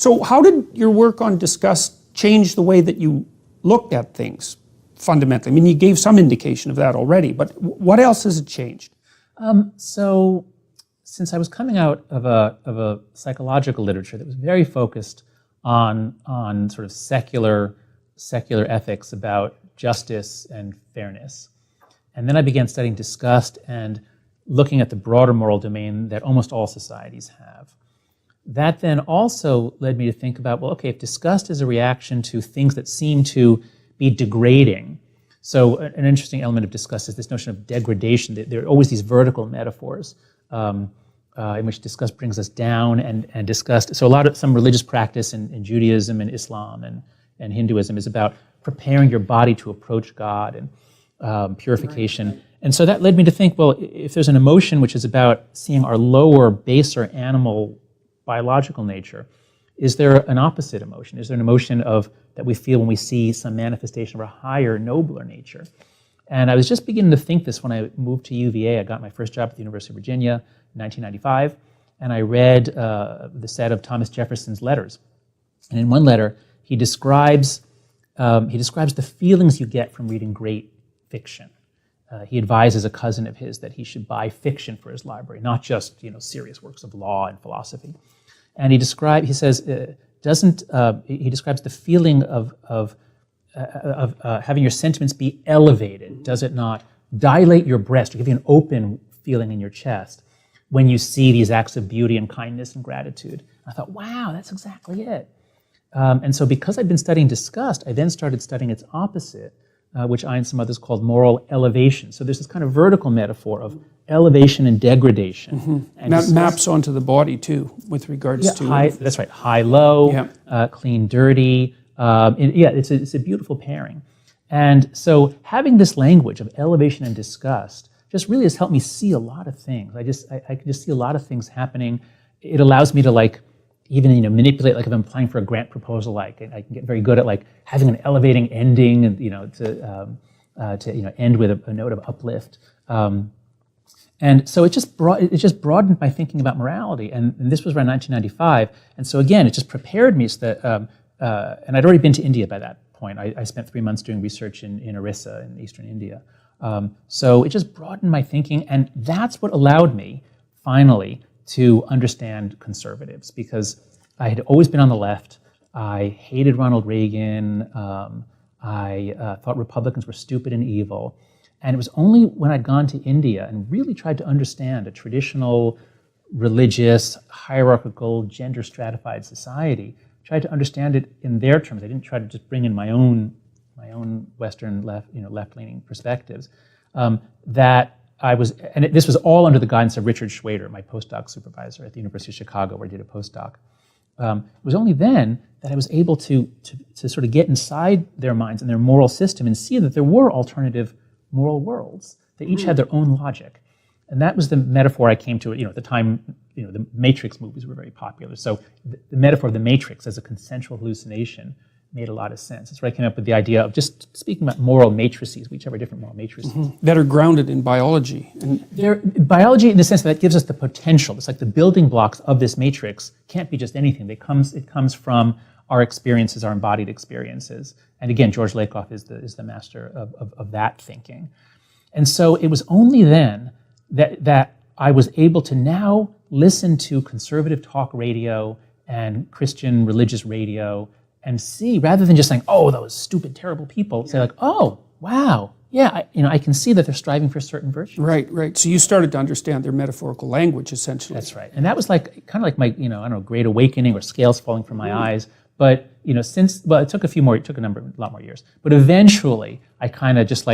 So how did your work on disgust change the way that you looked at things fundamentally? I mean, you gave some indication of that already, but what else has it changed? So since I was coming out of a psychological literature that was very focused on sort of secular ethics about justice and fairness, and then I began studying disgust and looking at the broader moral domain that almost all societies have. That then also led me to think about, well, okay, if disgust is a reaction to things that seem to be degrading, so an interesting element of disgust is this notion of degradation. There are always these vertical metaphors in which disgust brings us down, and disgust. So some religious practice in Judaism and Islam and Hinduism is about preparing your body to approach God and purification. Right. And so that led me to think, well, if there's an emotion which is about seeing our lower, baser animal biological nature, is there an opposite emotion? Is there an emotion that we feel when we see some manifestation of a higher, nobler nature? And I was just beginning to think this when I moved to UVA. I got my first job at the University of Virginia in 1995, and I read the set of Thomas Jefferson's letters. And in one letter, he describes the feelings you get from reading great fiction. He advises a cousin of his that he should buy fiction for his library, not just serious works of law and philosophy. And he describes the feeling of having your sentiments be elevated. Does it not dilate your breast or give you an open feeling in your chest when you see these acts of beauty and kindness and gratitude? I thought, wow, that's exactly it. And so because I'd been studying disgust, I then started studying its opposite, which I and some others called moral elevation. So there's this kind of vertical metaphor of elevation and degradation. Mm-hmm. And that maps onto the body too, with regards to... That's right, high-low, clean-dirty. It's a beautiful pairing. And so having this language of elevation and disgust just really has helped me see a lot of things. I can just see a lot of things happening. It allows me to even manipulate, like if I'm applying for a grant proposal, I can get very good at having an elevating ending, and to end with a note of uplift. And so it just broadened my thinking about morality, and this was around 1995. And so again, it just prepared me so that, and I'd already been to India by that point. I spent 3 months doing research in Orissa in eastern India. So it just broadened my thinking, and that's what allowed me finally to understand conservatives, because I had always been on the left. I hated Ronald Reagan. I thought Republicans were stupid and evil. And it was only when I'd gone to India and really tried to understand a traditional, religious, hierarchical, gender-stratified society, tried to understand it in their terms. I didn't try to just bring in my own Western left-leaning perspectives. This was all under the guidance of Richard Schwader, my postdoc supervisor at the University of Chicago, where I did a postdoc. It was only then that I was able to sort of get inside their minds and their moral system and see that there were alternative moral worlds. They each had their own logic. And that was the metaphor I came to. At the time, the Matrix movies were very popular. So the metaphor of the Matrix as a consensual hallucination made a lot of sense. That's where I came up with the idea of just speaking about moral matrices. We each have our different moral matrices. Mm-hmm. That are grounded in biology. They're biology in the sense that gives us the potential. It's like the building blocks of this matrix can't be just anything. It comes from our experiences, our embodied experiences. And again, George Lakoff is the master of that thinking. And so it was only then that I was able to now listen to conservative talk radio and Christian religious radio and see, rather than just saying, oh, those stupid, terrible people, say oh, wow, yeah, I can see that they're striving for certain virtues. Right. So you started to understand their metaphorical language, essentially. That's right. And that was kind of like my, great awakening or scales falling from my eyes. But, it took a lot more years. But eventually, I kind of just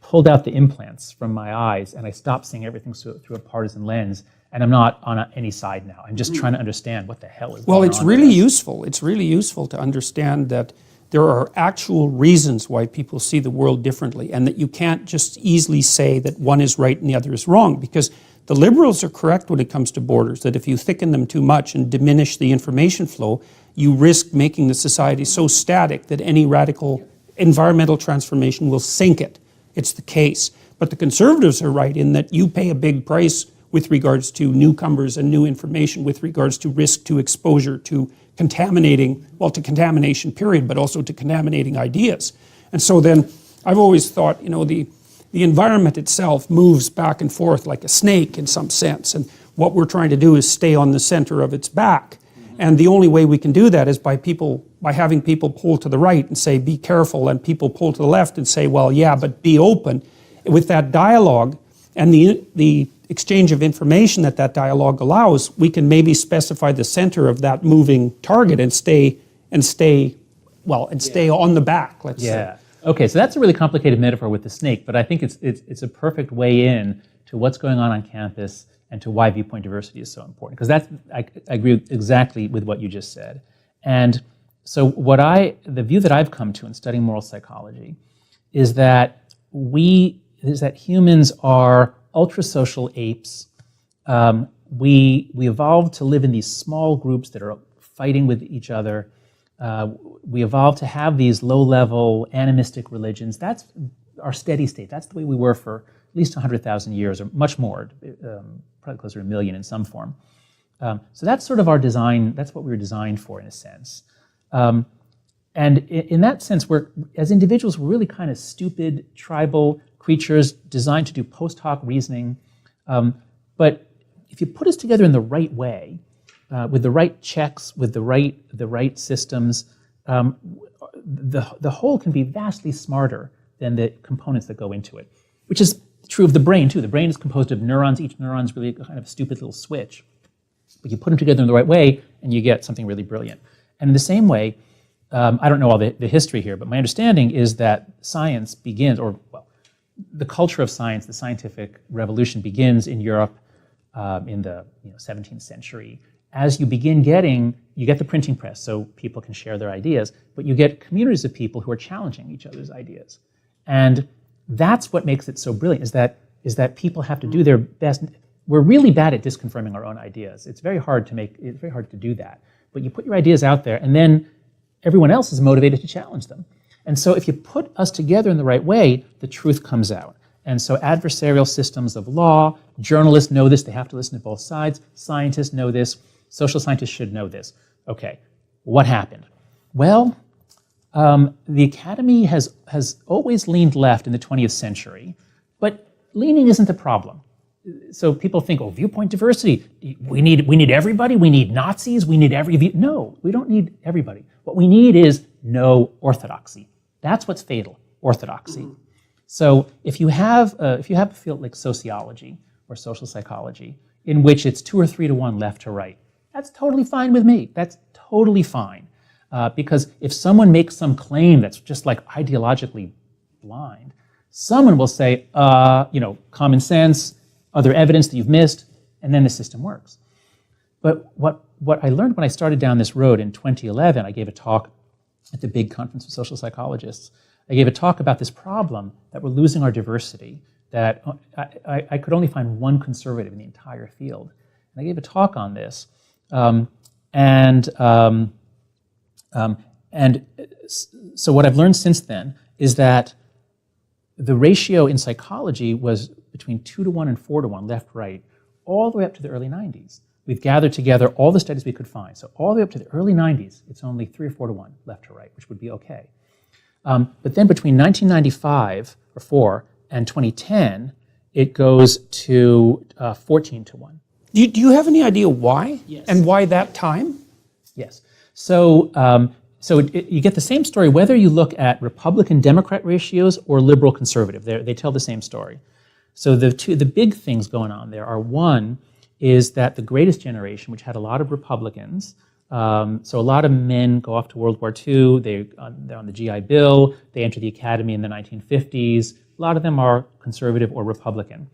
pulled out the implants from my eyes, and I stopped seeing everything through a partisan lens. And I'm not on any side now. I'm just trying to understand what the hell is going on. Well, it's really useful. It's really useful to understand that there are actual reasons why people see the world differently, and that you can't just easily say that one is right and the other is wrong, because the liberals are correct when it comes to borders, that if you thicken them too much and diminish the information flow, you risk making the society so static that any radical environmental transformation will sink it. It's the case. But the conservatives are right in that you pay a big price with regards to newcomers and new information, with regards to risk to exposure to contaminating, well, to contamination period, but also to contaminating ideas. And so then I've always thought, the environment itself moves back and forth like a snake in some sense, and what we're trying to do is stay on the center of its back. And the only way we can do that is by having people pull to the right and say, be careful, and people pull to the left and say, well, yeah, but be open. With that dialogue and the exchange of information that dialogue allows, we can maybe specify the center of that moving target and stay on the back, let's say. Okay, so that's a really complicated metaphor with the snake, but I think it's a perfect way in to what's going on campus and to why viewpoint diversity is so important. Because I agree exactly with what you just said. And so the view that I've come to in studying moral psychology is that humans are ultra-social apes. We evolved to live in these small groups that are fighting with each other. We evolved to have these low-level animistic religions. That's our steady state. That's the way we were for at least 100,000 years, or much more, probably closer to 1 million in some form. So that's sort of our design. That's what we were designed for, in a sense. And in that sense, as individuals, we're really kind of stupid, tribal creatures designed to do post hoc reasoning. But if you put us together in the right way, with the right checks, with the right systems, the whole can be vastly smarter than the components that go into it, which is true of the brain too. The brain is composed of neurons. Each neuron is really kind of a stupid little switch. But you put them together in the right way, and you get something really brilliant. And in the same way, I don't know all the history here, but my understanding is that science begins, the culture of science, the scientific revolution begins in Europe in the 17th century. As you get the printing press, so people can share their ideas, but you get communities of people who are challenging each other's ideas. And that's what makes it so brilliant, is that people have to do their best. We're really bad at disconfirming our own ideas. It's very hard to do that. But you put your ideas out there, and then everyone else is motivated to challenge them. And so if you put us together in the right way, the truth comes out. And so adversarial systems of law, journalists know this, they have to listen to both sides, scientists know this, social scientists should know this. Okay, what happened? Well, the academy has always leaned left in the 20th century, but leaning isn't the problem. So people think, viewpoint diversity, we need everybody, we need Nazis, we need No, we don't need everybody. What we need is no orthodoxy. That's what's fatal, orthodoxy. So if you have a field like sociology or social psychology, in which it's 2 or 3 to 1 left to right, that's totally fine with me. That's totally fine. Because if someone makes some claim that's just like ideologically blind, someone will say, common sense, other evidence that you've missed, and then the system works. But what I learned when I started down this road in 2011, I gave a talk at the big conference of social psychologists. I gave a talk about this problem that we're losing our diversity, that I could only find one conservative in the entire field. And I gave a talk on this. So what I've learned since then is that the ratio in psychology was between 2 to 1 and 4 to 1, left-right, all the way up to the early 90s. We've gathered together all the studies we could find. So all the way up to the early 90s, it's only 3 or 4 to 1, left to right, which would be okay. But then between 1995 or 4 and 2010, it goes to 14 to 1. Do you have any idea why? Yes. And why that time? Yes. So you get the same story whether you look at Republican-Democrat ratios or liberal-conservative. They tell the same story. So the big things going on there are, one is that the greatest generation, which had a lot of Republicans, so a lot of men go off to World War II, they're on the GI Bill, they enter the academy in the 1950s. A lot of them are conservative or Republican.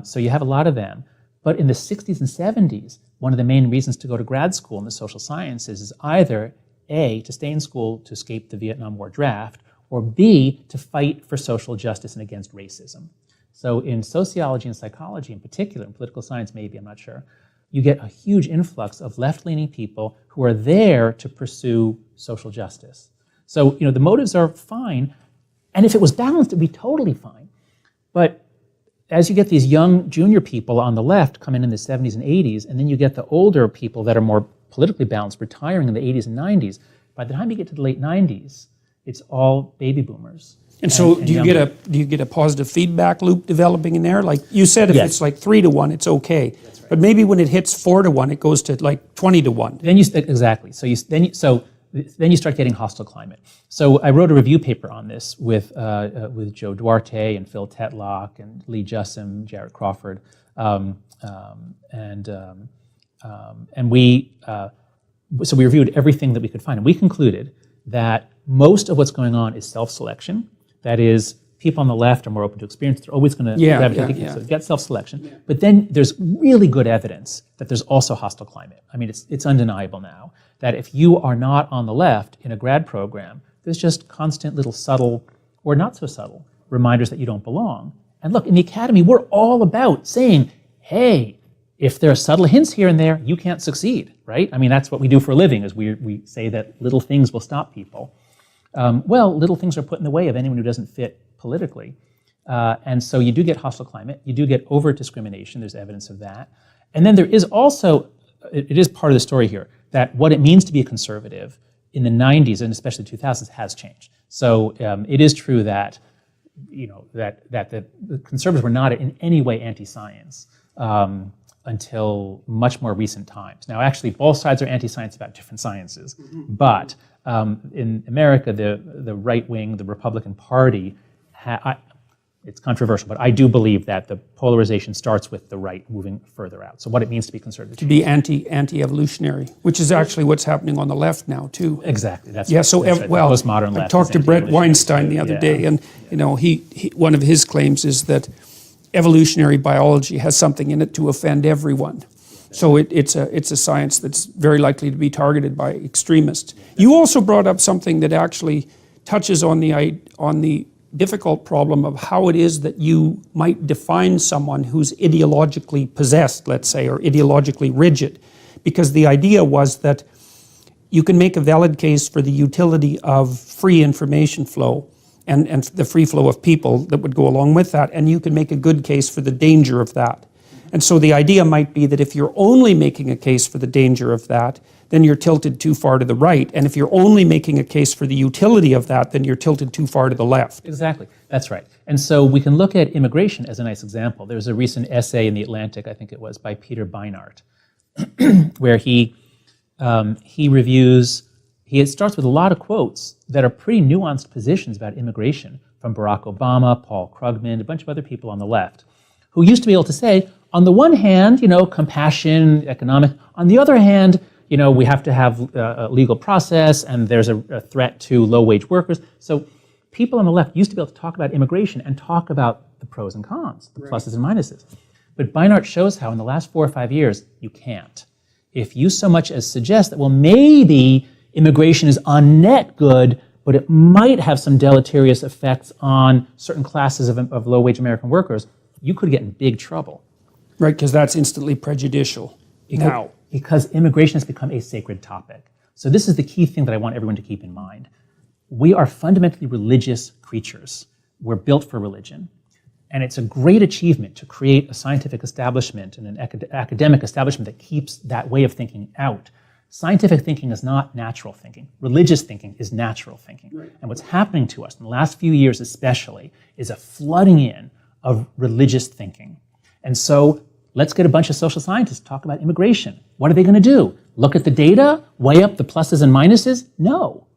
So you have a lot of them. But in the 60s and 70s, one of the main reasons to go to grad school in the social sciences is either A, to stay in school to escape the Vietnam War draft, or B, to fight for social justice and against racism. So in sociology and psychology in particular, in political science maybe, I'm not sure, you get a huge influx of left-leaning people who are there to pursue social justice. So the motives are fine, and if it was balanced, it would be totally fine. But as you get these young junior people on the left come in the 70s and 80s, and then you get the older people that are more politically balanced, retiring in the 80s and 90s. By the time you get to the late 90s, it's all baby boomers. And so do you get a positive feedback loop developing in there? Like you said, if it's like 3-1, it's okay. That's right. But maybe when it hits 4-1, it goes to like 20-1. Then exactly. Then you start getting hostile climate. So I wrote a review paper on this with Joe Duarte and Phil Tetlock and Lee Jussim, Jared Crawford, and we reviewed everything that we could find, and we concluded that most of what's going on is self-selection. That is, people on the left are more open to experience. They're always going to gravitate. So you get self-selection. Yeah. But then there's really good evidence that there's also hostile climate. I mean, it's undeniable now that if you are not on the left in a grad program, there's just constant little subtle or not so subtle reminders that you don't belong. And look, in the academy, we're all about saying, hey, if there are subtle hints here and there, you can't succeed, right? I mean, that's what we do for a living, is we say that little things will stop people. Well, little things are put in the way of anyone who doesn't fit politically. And so you do get hostile climate. You do get overt discrimination. There's evidence of that. And then there is also, it is part of the story here, that what it means to be a conservative in the 90s and especially 2000s has changed. So it is true that, that the conservatives were not in any way anti-science until much more recent times. Now, actually, both sides are anti-science about different sciences. But in America, the right wing, the Republican Party, it's controversial, but I do believe that the polarization starts with the right moving further out. So what it means to be conservative. To be anti-evolutionary, which is actually what's happening on the left now, too. Exactly. That's right. Well, postmodern left. I talked to Brett Weinstein the other day, and he one of his claims is that evolutionary biology has something in it to offend everyone. So it's a science that's very likely to be targeted by extremists. You also brought up something that actually touches on the difficult problem of how it is that you might define someone who's ideologically possessed, let's say, or ideologically rigid. Because the idea was that you can make a valid case for the utility of free information flow and the free flow of people that would go along with that, and you can make a good case for the danger of that. And so the idea might be that if you're only making a case for the danger of that, then you're tilted too far to the right. And if you're only making a case for the utility of that, then you're tilted too far to the left. Exactly. That's right. And so we can look at immigration as a nice example. There's a recent essay in The Atlantic, I think it was, by Peter Beinart, where he starts with a lot of quotes that are pretty nuanced positions about immigration from Barack Obama, Paul Krugman, a bunch of other people on the left, who used to be able to say, on the one hand, compassion, economic. On the other hand, we have to have a legal process, and there's a threat to low-wage workers. So people on the left used to be able to talk about immigration and talk about the pros and cons, the pluses and minuses. But Beinart shows how in the last 4 or 5 years, you can't. If you so much as suggest that, well, maybe immigration is on net good, but it might have some deleterious effects on certain classes of low-wage American workers, you could get in big trouble. Right, because that's instantly prejudicial now. Because immigration has become a sacred topic. So this is the key thing that I want everyone to keep in mind. We are fundamentally religious creatures. We're built for religion. And it's a great achievement to create a scientific establishment and an academic establishment that keeps that way of thinking out. Scientific thinking is not natural thinking. Religious thinking is natural thinking. Right. And what's happening to us in the last few years especially is a flooding in of religious thinking. And so let's get a bunch of social scientists to talk about immigration. What are they going to do? Look at the data? Weigh up the pluses and minuses? No.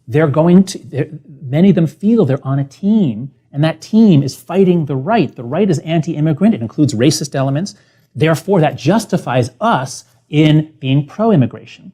Many of them feel they're on a team, and that team is fighting the right. The right is anti-immigrant. It includes racist elements. Therefore, that justifies us in being pro-immigration.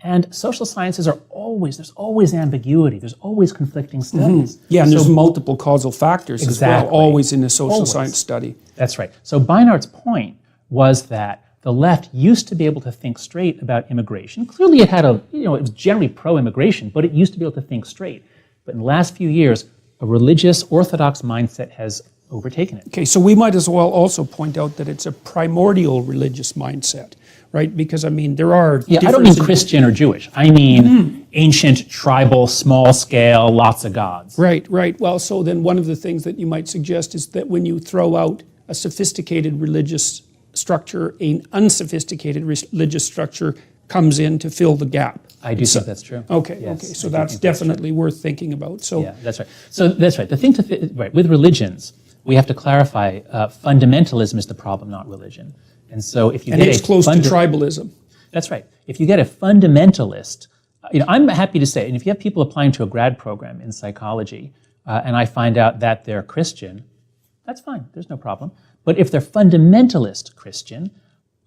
And social sciences there's always ambiguity. There's always conflicting studies. Mm-hmm. Yeah, and there's multiple causal factors as well, always in a social science study. That's right. So Beinart's point was that the left used to be able to think straight about immigration. Clearly it had it was generally pro-immigration, but it used to be able to think straight. But in the last few years, a religious orthodox mindset has overtaken it. Okay, so we might as well also point out that it's a primordial religious mindset, right? Because, I mean, there are I don't mean Christian or Jewish. I mean ancient, tribal, small scale, lots of gods. Right. Well, so then one of the things that you might suggest is that when you throw out a sophisticated religious structure, an unsophisticated religious structure comes in to fill the gap. I do think that's true. Okay, Yes, okay. So I do that's think that's definitely worth thinking about. So Yeah, that's right. So that's right. The thing right, with religions, we have to clarify, fundamentalism is the problem, not religion. And so if you and get it's close to tribalism. That's right. If you get a fundamentalist, I'm happy to say, and if you have people applying to a grad program in psychology, and I find out that they're Christian, that's fine. There's no problem. But if they're fundamentalist Christian,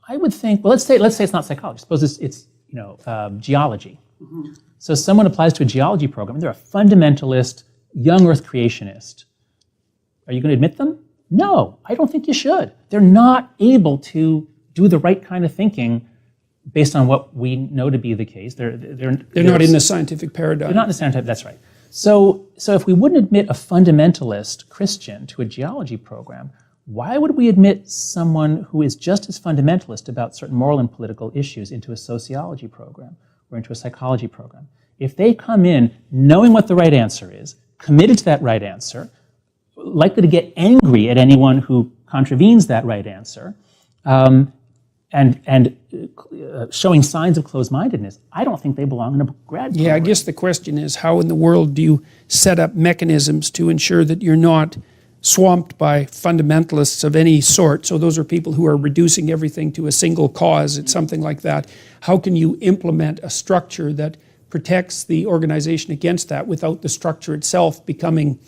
I would think, well, let's say it's not psychology. Suppose it's geology. Mm-hmm. So someone applies to a geology program, and they're a fundamentalist, young Earth creationist. Are you going to admit them? No, I don't think you should. They're not able to do the right kind of thinking based on what we know to be the case. They're not in the scientific paradigm. They're not in the scientific, that's right. So if we wouldn't admit a fundamentalist Christian to a geology program, why would we admit someone who is just as fundamentalist about certain moral and political issues into a sociology program or into a psychology program? If they come in knowing what the right answer is, committed to that right answer, likely to get angry at anyone who contravenes that right answer, and showing signs of closed-mindedness, I don't think they belong in a grad program. Yeah, I guess the question is, how in the world do you set up mechanisms to ensure that you're not swamped by fundamentalists of any sort? So those are people who are reducing everything to a single cause. It's something like that. How can you implement a structure that protects the organization against that without the structure itself becoming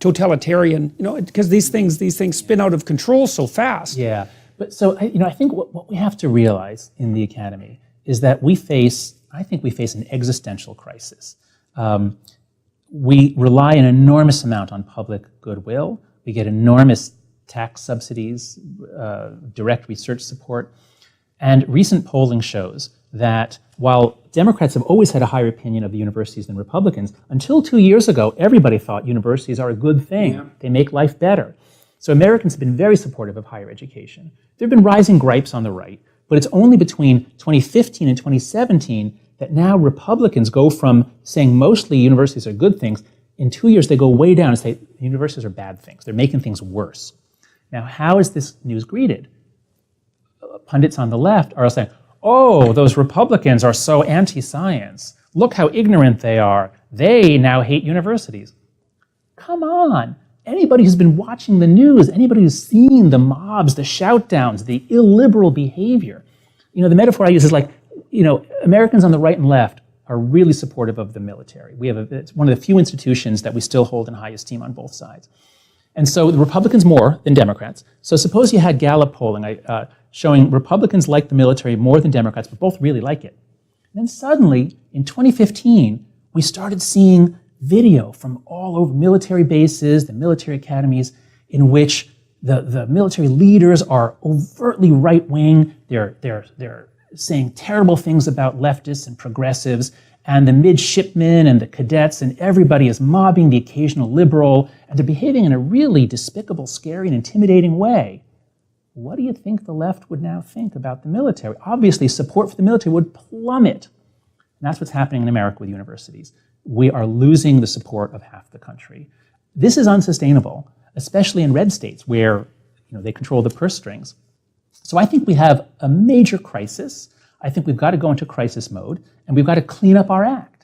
totalitarian? Because these things spin out of control so fast. Yeah. But so, I think what we have to realize in the academy is that we face an existential crisis. We rely an enormous amount on public goodwill. We get enormous tax subsidies, direct research support. And recent polling shows that while Democrats have always had a higher opinion of the universities than Republicans, until 2 years ago, everybody thought universities are a good thing. Yeah. They make life better. So Americans have been very supportive of higher education. There have been rising gripes on the right, but it's only between 2015 and 2017 that now Republicans go from saying mostly universities are good things. In 2 years, they go way down and say universities are bad things. They're making things worse. Now, how is this news greeted? Pundits on the left are saying, oh, those Republicans are so anti-science. Look how ignorant they are. They now hate universities. Come on. Anybody who's been watching the news, anybody who's seen the mobs, the shout-downs, the illiberal behavior, the metaphor I use is like, Americans on the right and left are really supportive of the military. It's one of the few institutions that we still hold in high esteem on both sides. And so the Republicans more than Democrats. So suppose you had Gallup polling showing Republicans like the military more than Democrats, but both really like it. And then suddenly, in 2015, we started seeing video from all over military bases, the military academies, in which the military leaders are overtly right-wing. They're saying terrible things about leftists and progressives, and the midshipmen and the cadets and everybody is mobbing the occasional liberal, and they're behaving in a really despicable, scary, and intimidating way. What do you think the left would now think about the military? Obviously, support for the military would plummet. And that's what's happening in America with universities. We are losing the support of half the country. This is unsustainable, especially in red states where they control the purse strings. So I think we have a major crisis. I think we've got to go into crisis mode, and we've got to clean up our act.